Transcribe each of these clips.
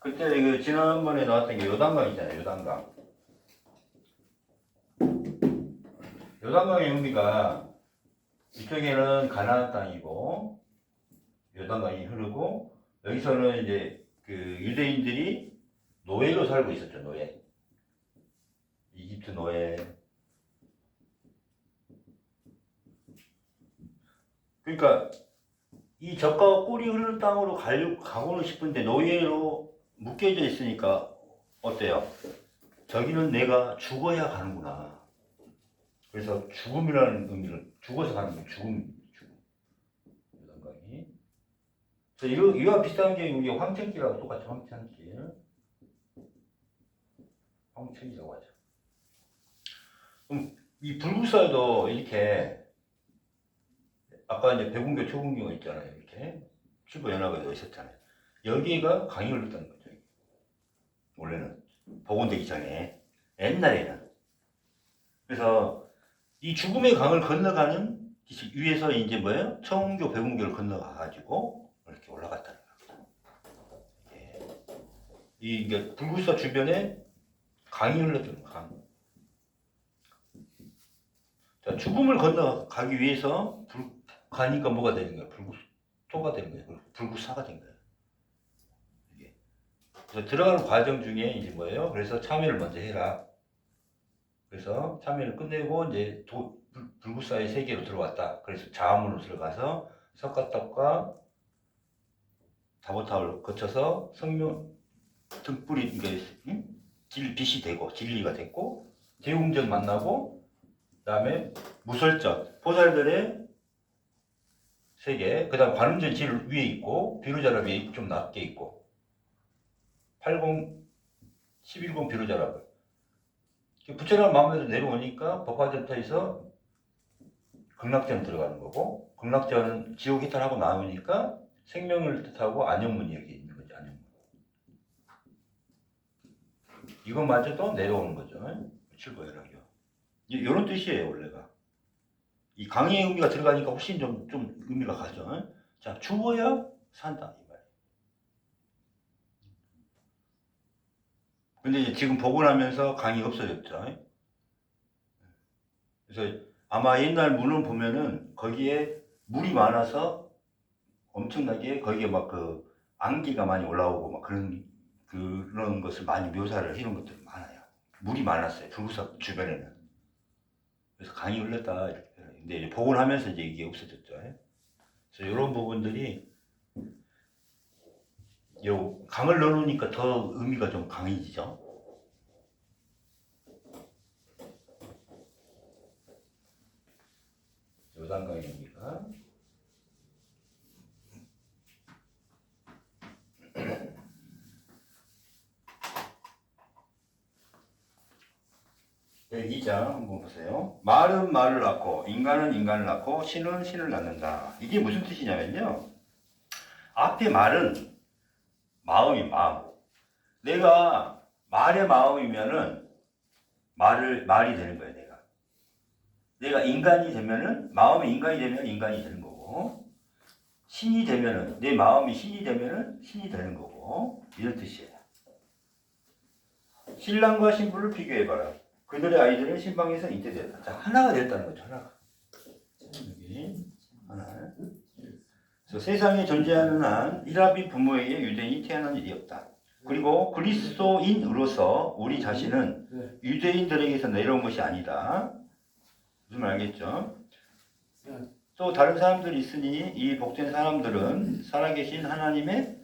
그때 그 지난번에 나왔던 게 요단강 있잖아요. 요단강. 요단강의 의미가 이쪽에는 가나안 땅이고 요단강이 흐르고 여기서는 이제 그 유대인들이 노예로 살고 있었죠. 노예. 이집트 노예. 그러니까 이 젖과 꿀이 흐르는 땅으로 가고는 싶은데 노예로 묶여져 있으니까 어때요? 저기는 내가 죽어야 가는구나. 그래서 죽음이라는 의미를 죽어서 가는 게 죽음. 요단강이. 그래서 이와 비슷한 게 우리 황천길하고 똑같죠. 황천길. 황천이라고 하죠. 그럼 이 불국사도 이렇게 아까 이제 백운교 초군교가 있잖아요. 이렇게 출보연합에 있었잖아요. 여기가 강이 흘렀다는 거죠. 원래는 복원되기 전에 옛날에는. 그래서 이 죽음의 강을 건너가는 위에서 이제 뭐예요? 청운교, 백운교를 건너가가지고 이렇게 올라갔다는 거예요. 이게 불국사 주변에 강이 흘렀던 강. 자, 죽음을 건너가기 위해서 가니까 뭐가 되는 거야? 불국토가 되는 거예요. 불국사가 된 거예요. 이게. 그래서 들어가는 과정 중에 이제 뭐예요? 그래서 참여를 먼저 해라. 그래서 참여를 끝내고 이제 불국사의 세계로 들어왔다. 그래서 자문으로 들어가서 석가탑과 다보탑을 거쳐서 성령 등불이 이게 빛이 되고 진리가 됐고 대웅전 만나고 그다음에 무설전 보살들의 세계, 그 다음 관음전 질 위에 있고 비루자랍 위에 좀 낮게 있고 80, 11공 비루자랍을 부처님 마음에서 내려오니까 법화전터에서 극락전 들어가는 거고 극락전은 지옥 해탈하고 나오니까 생명을 뜻하고 안영문이 여기 있는 거죠. 안영문. 이것마저도 내려오는 거죠. 칠보연학교. 이런 뜻이에요 원래가. 이 강의의 의미가 들어가니까 훨씬 좀 의미가 가죠. 자, 죽어야 산다 이 말. 근데 이제 지금 복원하면서 강이 없어졌죠. 그래서 아마 옛날 문을 보면은 거기에 물이 많아서 엄청나게 거기에 막 그 안개가 많이 올라오고 막 그런 것을 많이 묘사를 해놓은 것들이 많아요. 물이 많았어요. 불국사 주변에는. 그래서 강이 흘렀다 이렇게. 근데 이제 복원하면서 이제 이게 없어졌죠. 그래서 이런 부분들이 요 강을 넣어놓으니까 더 의미가 좀 강해지죠. 요단강의 의미가. 네, 2장 한번 보세요. 말은 말을 낳고 인간은 인간을 낳고 신은 신을 낳는다. 이게 무슨 뜻이냐면요. 앞에 말은 마음이 마음. 내가 말의 마음이면은 말이 되는 거예요. 내가 인간이 되면은 마음이 인간이 되면 인간이 되는 거고 신이 되면은 내 마음이 신이 되면은 신이 되는 거고 이런 뜻이에요. 신랑과 신부를 비교해봐라. 그들의 아이들은 신방에서 잉태되었다. 자, 하나가 됐다는 거죠. 하나가. 여기 하나. 그래서 세상에 존재하는 한 일합이 부모에게 유대인이 태어난 일이 없다. 그리고 그리스도인으로서 우리 자신은 유대인들에게서 내려온 것이 아니다. 무슨 말 알겠죠? 또 다른 사람들이 있으니 이 복된 사람들은 살아계신 하나님의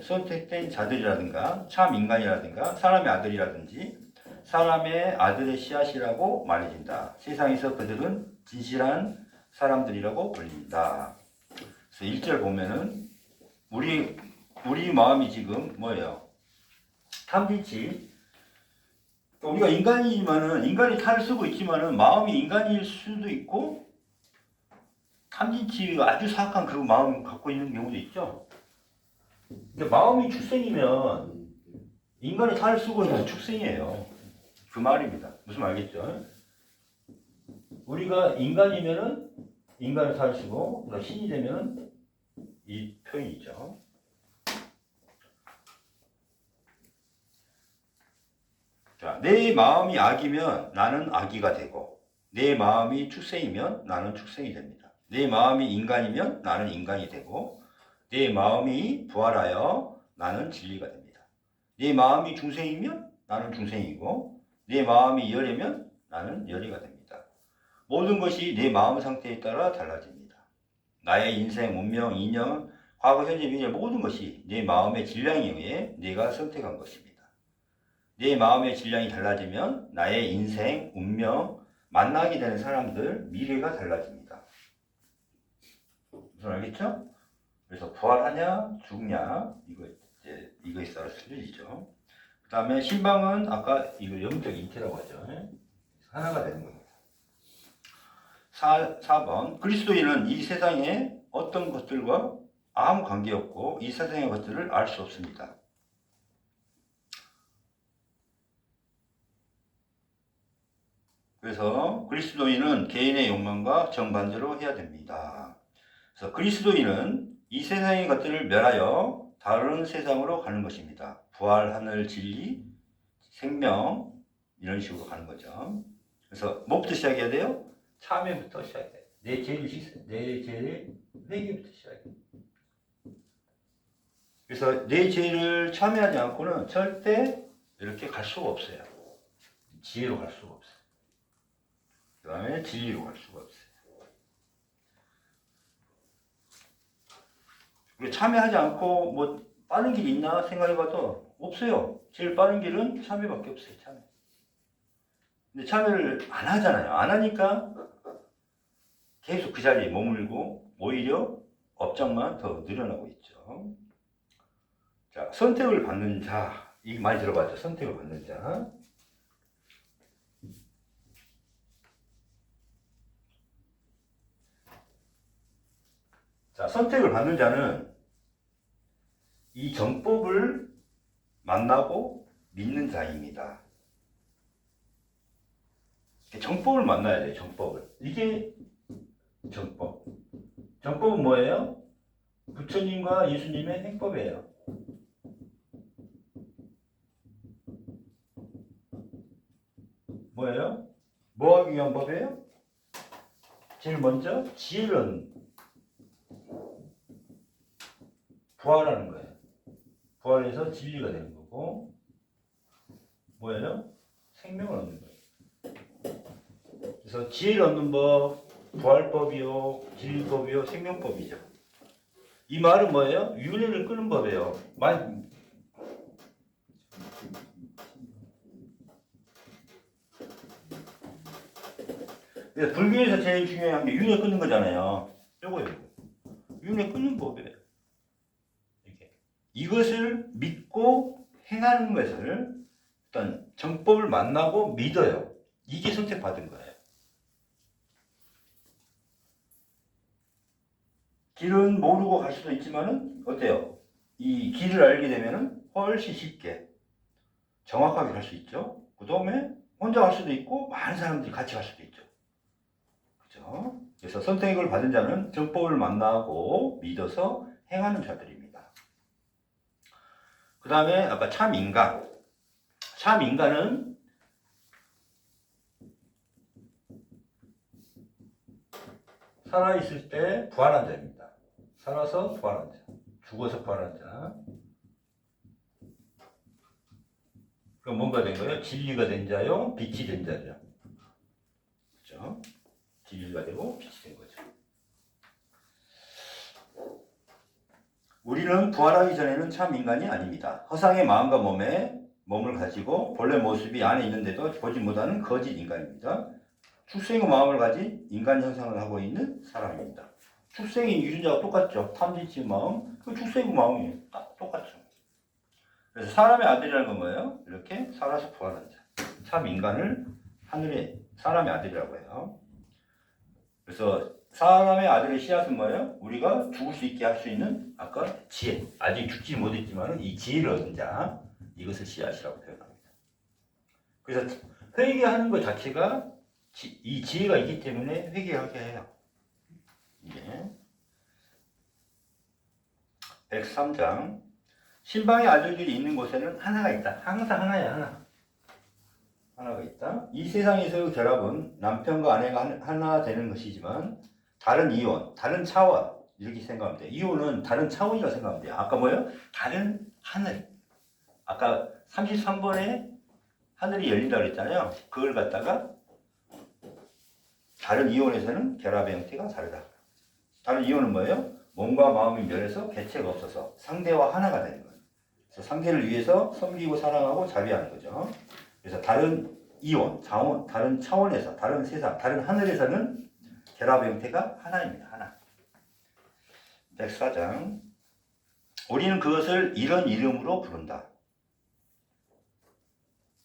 선택된 자들이라든가 참 인간이라든가 사람의 아들이라든지 사람의 아들의 씨앗이라고 말해진다. 세상에서 그들은 진실한 사람들이라고 불린다. 그래서 1절 보면은 우리 마음이 지금 뭐예요? 탐진치. 우리가 인간이지만은 인간이 탈을 쓰고 있지만은 마음이 인간일 수도 있고 탐진치 아주 사악한 그 마음 갖고 있는 경우도 있죠. 근데 마음이 축생이면 인간이 탈을 쓰고 있는 축생이에요. 그 말입니다. 무슨 말 알겠죠? 우리가 인간이면은 인간을 탈을 쓰고 우리가 신이 되면은 이 표현이죠. 자, 내 마음이 악이면 나는 악이가 되고 내 마음이 축생이면 나는 축생이 됩니다. 내 마음이 인간이면 나는 인간이 되고 내 마음이 부활하여 나는 진리가 됩니다. 내 마음이 중생이면 나는 중생이고 내 마음이 열이면 나는 열이가 됩니다. 모든 것이 내 마음 상태에 따라 달라집니다. 나의 인생, 운명, 인연, 과거, 현재, 미래 모든 것이 내 마음의 질량에 의해 내가 선택한 것입니다. 내 마음의 질량이 달라지면 나의 인생, 운명, 만나게 되는 사람들, 미래가 달라집니다. 무슨 알겠죠? 그래서 부활하냐, 죽냐, 이거에 따라 틀리죠. 그 다음에 신방은 아까 이거 영적 인태라고 하죠. 하나가 되는 겁니다. 4번 그리스도인은 이 세상에 어떤 것들과 아무 관계없고 이 세상의 것들을 알 수 없습니다. 그래서 그리스도인은 개인의 욕망과 정반대로 해야 됩니다. 그래서 그리스도인은 이 세상의 것들을 멸하여 다른 세상으로 가는 것입니다. 부활, 하늘, 진리, 생명 이런 식으로 가는 거죠. 그래서 뭐부터 시작해야 돼요? 참회부터 시작해야 돼요. 내 죄의 회개부터 시작해야 돼요. 그래서 내 죄를 참회하지 않고는 절대 이렇게 갈 수가 없어요. 지혜로 갈 수가 없어요. 그 다음에 진리로 갈 수가 없어요. 우리 참여하지 않고 뭐 빠른 길이 있나 생각해봐도 없어요. 제일 빠른 길은 참여밖에 없어요. 참여. 근데 참여를 안 하잖아요. 안 하니까 계속 그 자리에 머물고 오히려 업장만 더 늘어나고 있죠. 자, 선택을 받는 자. 이거 많이 들어봤죠? 선택을 받는 자. 자, 선택을 받는 자는 이 정법을 만나고 믿는 자입니다. 정법을 만나야 돼요. 정법을. 이게 정법. 정법은 뭐예요? 부처님과 예수님의 행법이에요. 뭐예요? 뭐 하기 위한 법이에요? 제일 먼저 지혜를 부활하는 거예요. 부활해서 진리가 되는 거고 뭐예요? 생명을 얻는 거예요. 그래서 지혜를 얻는 법, 부활법이요, 진리법이요, 생명법이죠. 이 말은 뭐예요? 윤회를 끄는 법이에요. 그래서 불교에서 제일 중요한 게 윤회 끊는 거잖아요. 요거예요. 윤회 끊는 법이에요. 이것을 믿고 행하는 것을 일단 정법을 만나고 믿어요. 이게 선택받은 거예요. 길은 모르고 갈 수도 있지만은 어때요? 이 길을 알게 되면은 훨씬 쉽게 정확하게 갈 수 있죠. 그 다음에 혼자 갈 수도 있고 많은 사람들이 같이 갈 수도 있죠. 그렇죠? 그래서 선택을 받은 자는 정법을 만나고 믿어서 행하는 자들입니다. 그 다음에 아까 참인간. 참인간은 살아있을 때 부활한 자입니다. 살아서 부활한 자. 죽어서 부활한 자. 그럼 뭔가 된 거예요? 진리가 된 자요? 빛이 된 자죠. 그렇죠? 진리가 되고 빛이 된 거죠. 우리는 부활하기 전에는 참 인간이 아닙니다. 허상의 마음과 몸을 가지고 본래 모습이 안에 있는데도 보지 못하는 거짓 인간입니다. 축생의 마음을 가진 인간 형상을 하고 있는 사람입니다. 축생이 유전자가 똑같죠. 탐진치 마음, 그 축생의 마음이 딱 똑같죠. 그래서 사람의 아들이라는 건 뭐예요? 이렇게 살아서 부활한 자. 참 인간을 하늘의 사람의 아들이라고 해요. 그래서 사람의 아들의 씨앗은 뭐예요? 우리가 죽을 수 있게 할 수 있는 아까 지혜. 아직 죽지 못했지만 이 지혜를 얻은 자. 이것을 씨앗이라고 표현합니다. 그래서 회개하는 것 자체가 이 지혜가 있기 때문에 회개하게 해요. 이게 103장 신방의 아들들이 있는 곳에는 하나가 있다. 항상 하나야, 하나. 하나가 있다. 이 세상에서의 결합은 남편과 아내가 하나 되는 것이지만 다른 이온, 다른 차원 이렇게 생각하면 돼요. 이온은 다른 차원이라고 생각하면 돼요. 아까 뭐예요? 다른 하늘. 아까 33번에 하늘이 열린다고 그랬잖아요. 그걸 갖다가 다른 이온에서는 결합의 형태가 다르다. 다른 이온은 뭐예요? 몸과 마음이 멸해서 개체가 없어서 상대와 하나가 되는 거예요. 그래서 상대를 위해서 섬기고 사랑하고 자비하는 거죠. 그래서 다른 이온, 다른 차원에서, 다른 세상, 다른 하늘에서는 결합의 형태가 하나입니다. 하나. 104장. 우리는 그것을 이런 이름으로 부른다.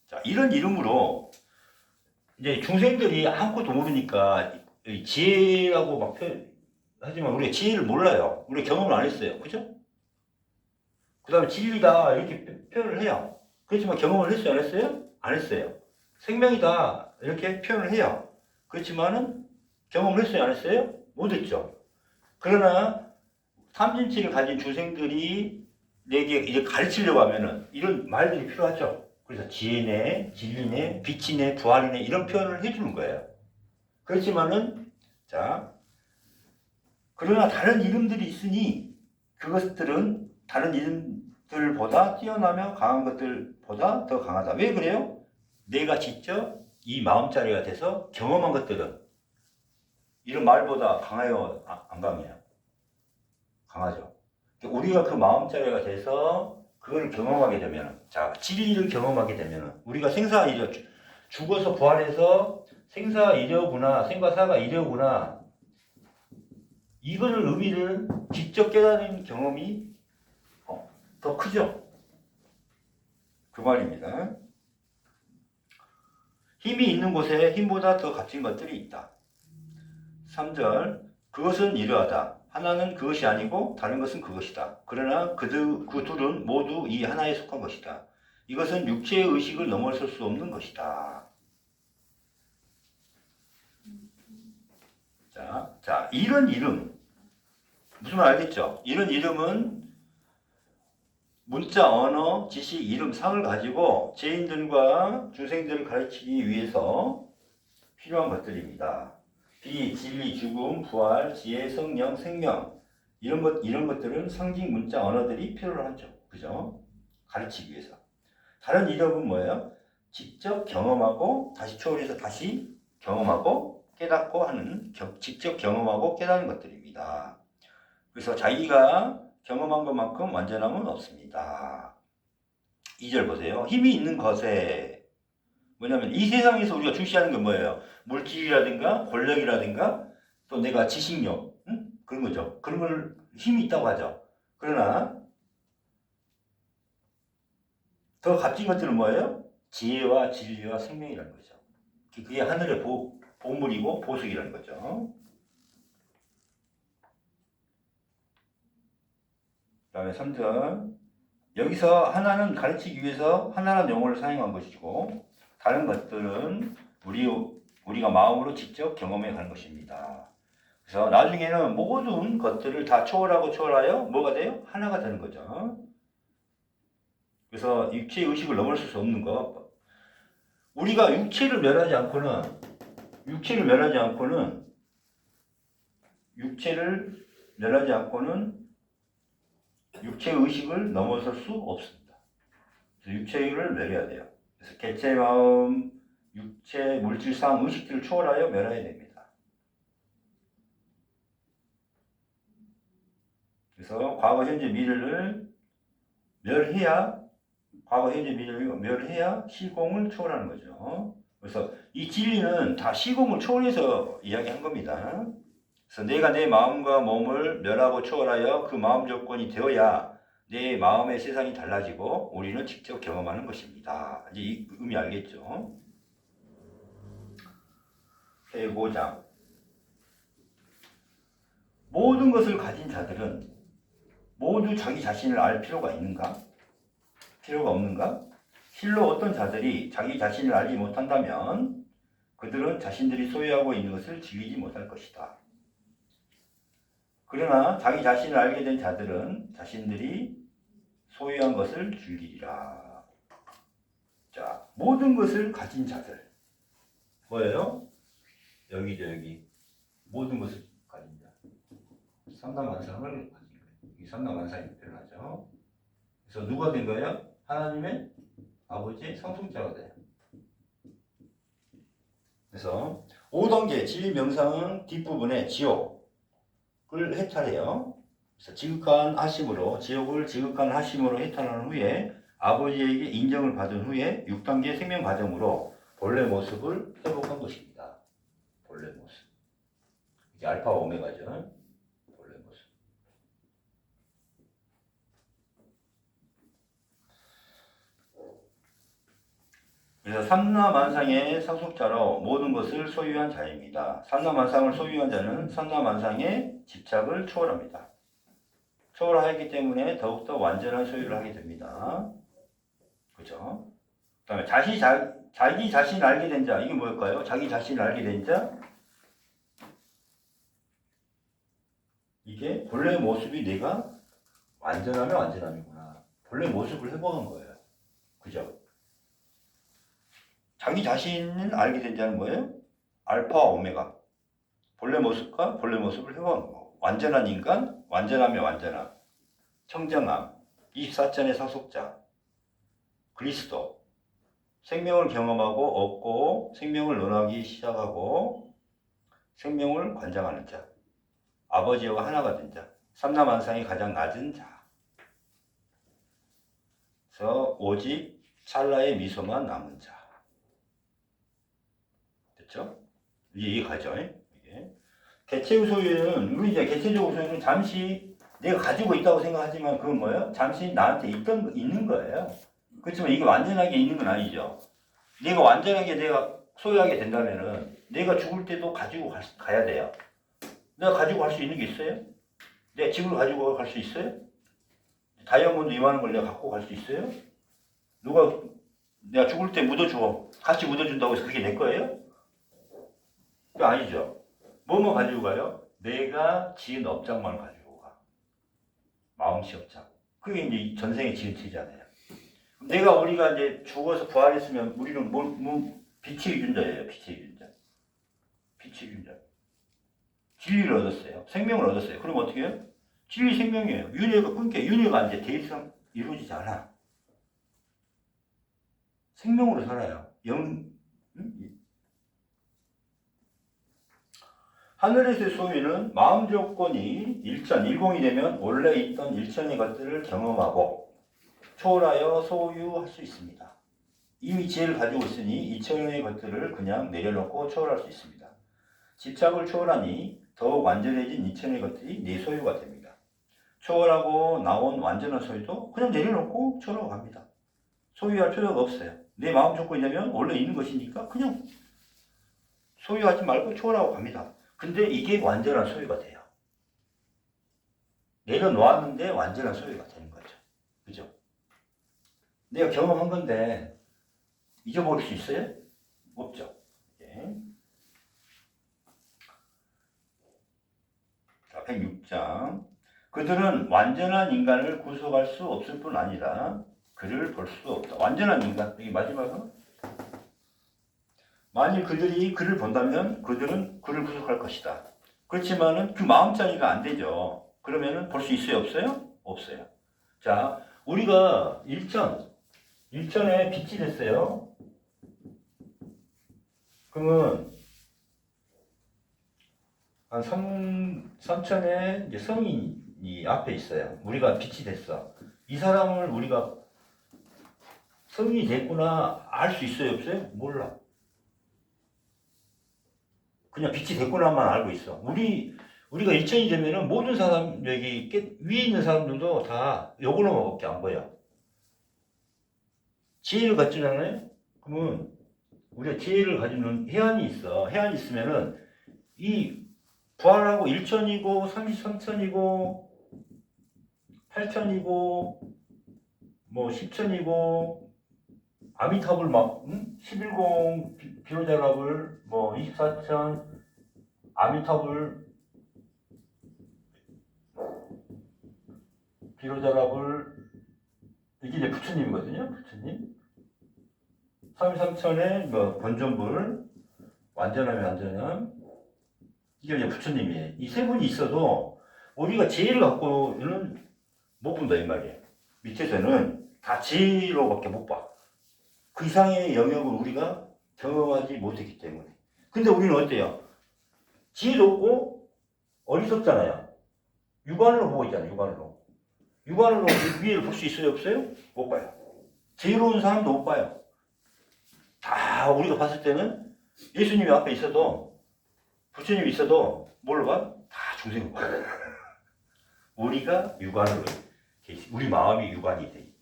자, 이런 이름으로 이제 중생들이 아무것도 모르니까 지혜라고 막 하지만 우리가 지혜를 몰라요. 우리가 경험을 안 했어요. 그죠? 그 다음에 진리다 이렇게 표현을 해요. 그렇지만 경험을 했어요? 안 했어요? 안 했어요. 생명이다 이렇게 표현을 해요. 그렇지만은 경험을 했어요? 안 했어요? 못 했죠. 그러나 삼진치를 가진 중생들이 내게 이제 가르치려고 하면은 이런 말들이 필요하죠. 그래서 지혜네, 진리네, 빛이네, 부활이네 이런 표현을 해주는 거예요. 그렇지만은 자 그러나 다른 이름들이 있으니 그것들은 다른 이름들보다 뛰어나며 강한 것들보다 더 강하다. 왜 그래요? 내가 직접 이 마음자리가 돼서 경험한 것들은 이런 말보다 강해요? 안 강해요? 강하죠. 우리가 그 마음자리가 돼서 그걸 경험하게 되면, 자, 진리를 경험하게 되면, 우리가 생사 이려, 죽어서 부활해서 생사 이려구나, 생과사가 이려구나, 이거를 의미를 직접 깨달은 경험이 더 크죠. 그 말입니다. 힘이 있는 곳에 힘보다 더 값진 것들이 있다. 3절, 그것은 이러하다. 하나는 그것이 아니고 다른 것은 그것이다. 그러나 그 둘은 모두 이 하나에 속한 것이다. 이것은 육체의 의식을 넘어설 수 없는 것이다. 자, 이런 이름. 무슨 말 알겠죠? 이런 이름은 문자, 언어, 지식, 이름, 상을 가지고 죄인들과 중생들을 가르치기 위해서 필요한 것들입니다. 비, 진리, 죽음, 부활, 지혜, 성령, 생명 이런 것들은 상징 문자 언어들이 필요하죠. 그죠? 가르치기 위해서. 다른 이력은 뭐예요? 직접 경험하고 다시 초월해서 다시 경험하고 깨닫고 하는 직접 경험하고 깨닫는 것들입니다. 그래서 자기가 경험한 것만큼 완전함은 없습니다. 2절 보세요. 힘이 있는 것에 뭐냐면 이 세상에서 우리가 중시하는 건 뭐예요? 물질이라든가 권력이라든가 또 내가 지식력 그런 거죠. 그런 걸 힘이 있다고 하죠. 그러나 더 값진 것들은 뭐예요? 지혜와 진리와 생명이라는 거죠. 그게 하늘의 보물이고 보석이라는 거죠. 그 다음에 3절 여기서 하나는 가르치기 위해서 하나라는 용어를 사용한 것이고 다른 것들은 우리가 마음으로 직접 경험해 가는 것입니다. 그래서 나중에는 모든 것들을 다 초월하여 뭐가 돼요? 하나가 되는 거죠. 그래서 육체의 의식을 넘어설 수 없는 것. 우리가 육체를 멸하지 않고는 육체의 의식을 넘어설 수 없습니다. 그래서 육체를 멸해야 돼요. 그래서 개체, 마음, 육체, 물질상, 의식들을 초월하여 멸해야 됩니다. 그래서 과거, 현재, 미래를 멸해야 시공을 초월하는 거죠. 그래서 이 진리는 다 시공을 초월해서 이야기한 겁니다. 그래서 내가 내 마음과 몸을 멸하고 초월하여 그 마음 조건이 되어야 내 마음의 세상이 달라지고 우리는 직접 경험하는 것입니다. 이제 이 의미 알겠죠? 제5장 모든 것을 가진 자들은 모두 자기 자신을 알 필요가 있는가? 필요가 없는가? 실로 어떤 자들이 자기 자신을 알지 못한다면 그들은 자신들이 소유하고 있는 것을 즐기지 못할 것이다. 그러나 자기 자신을 알게 된 자들은 자신들이 소유한 것을 즐기리라. 자, 모든 것을 가진 자들. 뭐예요? 여기죠, 여기. 모든 것을 가진 자. 삼라만상을 가진 거예요. 이 삼라만상이 표현하죠. 그래서 누가 된 거예요? 하나님의 아버지의 상속자가 돼요. 그래서 5단계 지위명상은 뒷부분에 지옥을 해탈해요. 그래서 지극한 하심으로 지옥을 지극한 하심으로 해탈한 후에 아버지에게 인정을 받은 후에 6단계 생명 과정으로 본래 모습을 회복한 것입니다. 본래 모습. 이게 알파 오메가죠. 본래 모습. 그래서 삼라만상의 상속자로 모든 것을 소유한 자입니다. 삼라만상을 소유한 자는 삼라만상의 집착을 초월합니다. 초월하기 때문에 더욱더 완전한 소유를 하게 됩니다. 그죠? 그 다음에 자기 자신을 알게 된 자, 이게 뭘까요? 자기 자신을 알게 된 자, 이게 본래 모습이 내가 완전하면 완전함이구나. 본래 모습을 회복한 거예요. 그죠? 자기 자신을 알게 된 자는 뭐예요? 알파와 오메가. 본래 모습과 본래 모습을 회복한 거. 완전한 인간, 완전하면 완전함. 청정함, 24천의 상속자, 그리스도. 생명을 경험하고 얻고 생명을 논하기 시작하고 생명을 관장하는 자. 아버지와 하나가 된 자. 삼라만상이 가장 낮은 자. 그래서 오직 찰나의 미소만 남은 자. 됐죠? 이게 가죠. 이게. 개체의 소유는, 우리 이제 개체적 소유는 잠시 내가 가지고 있다고 생각하지만 그건 뭐예요? 잠시 나한테 있는 거예요. 그렇지만 이게 완전하게 있는 건 아니죠. 내가 완전하게 내가 소유하게 된다면은 내가 죽을 때도 가지고 가야 돼요. 내가 가지고 갈 수 있는 게 있어요? 내가 집을 가지고 갈 수 있어요? 다이아몬드 이만한 걸 내가 갖고 갈 수 있어요? 누가 내가 죽을 때 묻어줘. 같이 묻어준다고 해서 그게 내 거예요? 그거 아니죠. 뭐만 가지고 가요? 내가 지은 업장만 가지고 가. 마음씨 업장. 그게 이제 전생에 지은 죄잖아요. 우리가 이제 죽어서 부활했으면 우리는 빛의 유전자예요. 빛의 유전자. 빛의 유전자. 진리를 얻었어요. 생명을 얻었어요. 그럼 어떻게 해요? 진리 생명이에요. 윤회가 끊겨. 윤회가 이제 더 이상 이루어지지 않아. 생명으로 살아요. 하늘에서의 소유는 마음 조건이 일공이 되면 원래 있던 일천의 것들을 경험하고 초월하여 소유할 수 있습니다. 이미 지혜를 가지고 있으니 이천의 것들을 그냥 내려놓고 초월할 수 있습니다. 집착을 초월하니 더욱 완전해진 이천의 것들이 내 소유가 됩니다. 초월하고 나온 완전한 소유도 그냥 내려놓고 초월하고 갑니다. 소유할 필요가 없어요. 내 마음 조건이냐면 원래 있는 것이니까 그냥 소유하지 말고 초월하고 갑니다. 근데 이게 완전한 소유가 돼요. 내려놓았는데 완전한 소유가 되는 거죠. 그죠? 내가 경험한 건데 잊어버릴 수 있어요? 없죠. 예. 자, 106장. 그들은 완전한 인간을 구속할 수 없을 뿐 아니라 그를 볼 수도 없다. 완전한 인간. 여기 마지막은 만일 그들이 그를 본다면 그들은 그를 구속할 것이다. 그렇지만은 그 마음짜리가 안 되죠. 그러면은 볼 수 있어요? 없어요? 없어요. 자, 우리가 일천에 빛이 됐어요. 그러면 한 3천에 이제 성인이 앞에 있어요. 우리가 빛이 됐어. 이 사람을 우리가 성인이 됐구나 알 수 있어요? 없어요? 몰라. 그냥 빛이 됐구나만 알고 있어. 우리가 일천이 되면은 모든 사람, 여기 위에 있는 사람들도 다 요걸로밖에 안 보여. 지혜를 갖추잖아요? 그러면 우리가 지혜를 가지는 해안이 있어. 해안이 있으면은 이 부활하고 1천이고 33천이고 8천이고 뭐 10천이고 아미타불 막 11공 비로자랍을 뭐 24천 아미타불 비로자랍을 이게 이제 부처님이거든요. 부처님. 삼삼천의 뭐 본전불, 완전함의 완전함, 이게 이제 부처님이에요. 이 세 분이 있어도 우리가 지혜를 갖고는 못 본다 이 말이에요. 밑에서는 다 지혜로밖에 못 봐. 그 이상의 영역을 우리가 경험하지 못했기 때문에. 근데 우리는 어때요? 지혜도 없고 어리석잖아요. 육안으로 보고 있잖아요. 육안으로. 육안으로 위를 볼 수 있어요? 없어요? 못 봐요. 지혜로운 사람도 못 봐요. 다 우리가 봤을 때는 예수님이 앞에 있어도 부처님이 있어도 뭘로 봐? 다 중생으로 봐. 우리가 육안으로 우리 마음이 육안이 돼.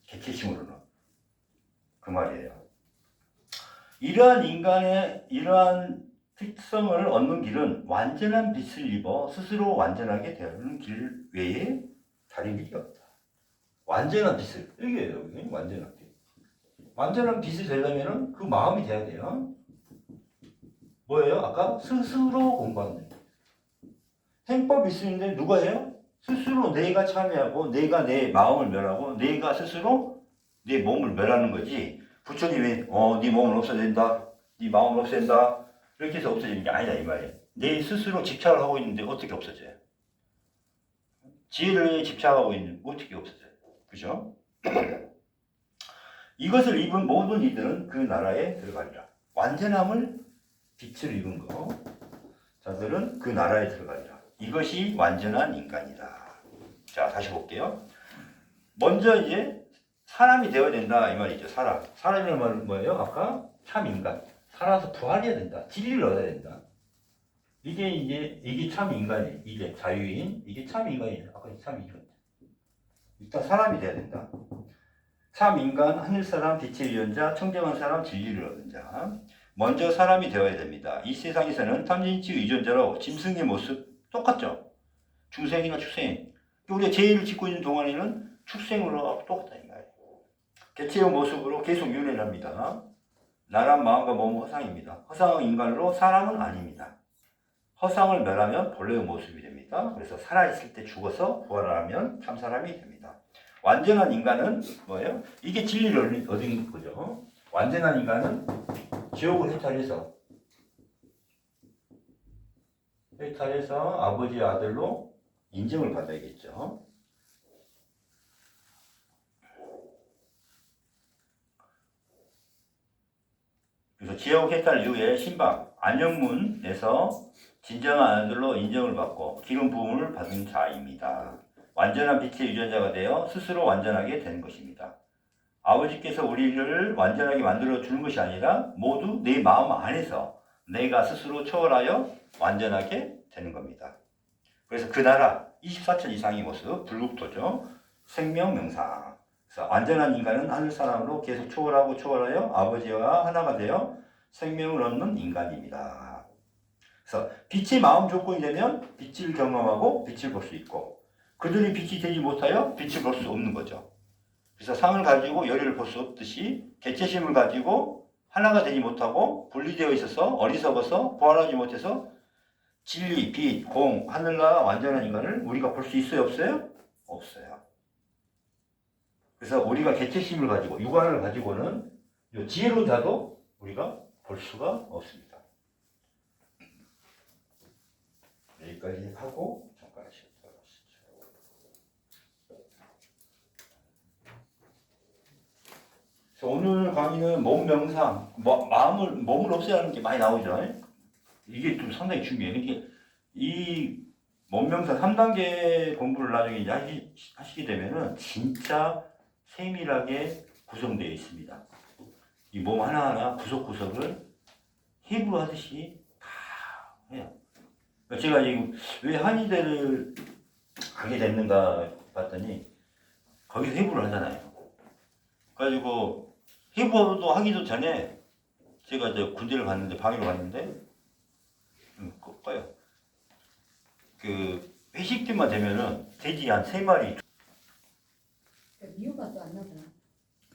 개체심으로는. 그 말이에요. 이러한 인간의 이러한 특성을 얻는 길은 완전한 빛을 입어 스스로 완전하게 되는 길 외에 다른 길이 없다. 완전한 빛을, 이게 완전한 빛. 완전한 빛이 되려면 그 마음이 돼야 돼요. 뭐예요? 아까 스스로 공부하는 거예요. 행법이 있는데 누가 해요? 스스로 내가 참여하고 내가 내 마음을 멸하고 내가 스스로 내 몸을 멸하는 거지. 부처님이 네 몸을 없애야 된다. 네 마음을 없애야 된다. 이렇게 해서 없어지는 게 아니다 이 말이에요. 내 스스로 집착을 하고 있는데 어떻게 없어져요? 지혜를 집착하고 있는데 어떻게 없어져요? 그죠? 이것을 입은 모든 이들은 그 나라에 들어가리라. 완전함을 빛을 입은 거 자들은 그 나라에 들어가리라. 이것이 완전한 인간이다. 자, 다시 볼게요. 먼저 이제 사람이 되어야 된다 이 말이죠. 사람이라는 말은 뭐예요? 아까 참 인간. 살아서 부활해야 된다. 진리를 얻어야 된다. 이게 참 인간이에요. 이게 자유인. 이게 참 인간이에요. 아까 참 인간. 일단 사람이 돼야 된다. 참 인간, 하늘 사람, 빛의 유전자, 청정한 사람, 진리를 얻은 자. 먼저 사람이 되어야 됩니다. 이 세상에서는 탐진치 유전자로 짐승의 모습 똑같죠? 중생이나 축생. 우리가 죄를 짓고 있는 동안에는 축생으로 똑같다 이 말이에요. 개체의 모습으로 계속 윤회를 합니다. 나란 마음과 몸은 허상입니다. 허상은 인간으로 사람은 아닙니다. 허상을 멸하면 본래의 모습이 됩니다. 그래서 살아있을 때 죽어서 부활하면 참 사람이 됩니다. 완전한 인간은 뭐예요? 이게 진리를 얻은 거죠. 완전한 인간은 지옥을 해탈해서 아버지의 아들로 인정을 받아야겠죠. 그래서 지옥 해탈 이후에 신방, 안영문에서 진정한 아들로 인정을 받고 기름 부음을 받은 자입니다. 완전한 빛의 유전자가 되어 스스로 완전하게 되는 것입니다. 아버지께서 우리를 완전하게 만들어 주는 것이 아니라 모두 내 마음 안에서 내가 스스로 초월하여 완전하게 되는 겁니다. 그래서 그 나라 24천 이상의 모습, 불국토죠. 생명 명상. 그래서 완전한 인간은 하늘 사람으로 계속 초월하여 아버지와 하나가 되어 생명을 얻는 인간입니다. 그래서 빛이 마음 조건이 되면 빛을 경험하고 빛을 볼 수 있고 그들이 빛이 되지 못하여 빛을 볼 수 없는 거죠. 그래서 상을 가지고 열의를 볼 수 없듯이 개체심을 가지고 하나가 되지 못하고 분리되어 있어서 어리석어서 부활하지 못해서 진리, 빛, 공, 하늘나라 완전한 인간을 우리가 볼 수 있어요? 없어요? 없어요. 그래서 우리가 개체심을 가지고 육안을 가지고는 지혜로운 자도 우리가 볼 수가 없습니다. 여기까지 하고 잠깐 쉬었다 가시죠. 그래서 오늘 강의는 몸 명상, 몸을 없애야 하는 게 많이 나오죠. 이게 좀 상당히 중요해요. 이게 이 몸 명상 3단계 공부를 나중에 이제 하시게 되면은 진짜 세밀하게 구성되어 있습니다. 이 몸 하나하나 구석구석을 해부 하듯이 다 해요. 제가 지금 왜 한의대를 가게 됐는가 봤더니 거기서 해부를 하잖아요. 그래가지고 해부도 하기도 전에 제가 이제 군대를 갔는데 방위로 갔는데 꺼요. 그 회식 때만 되면은 돼지 한 3마리. 미호가 또 안 나잖아.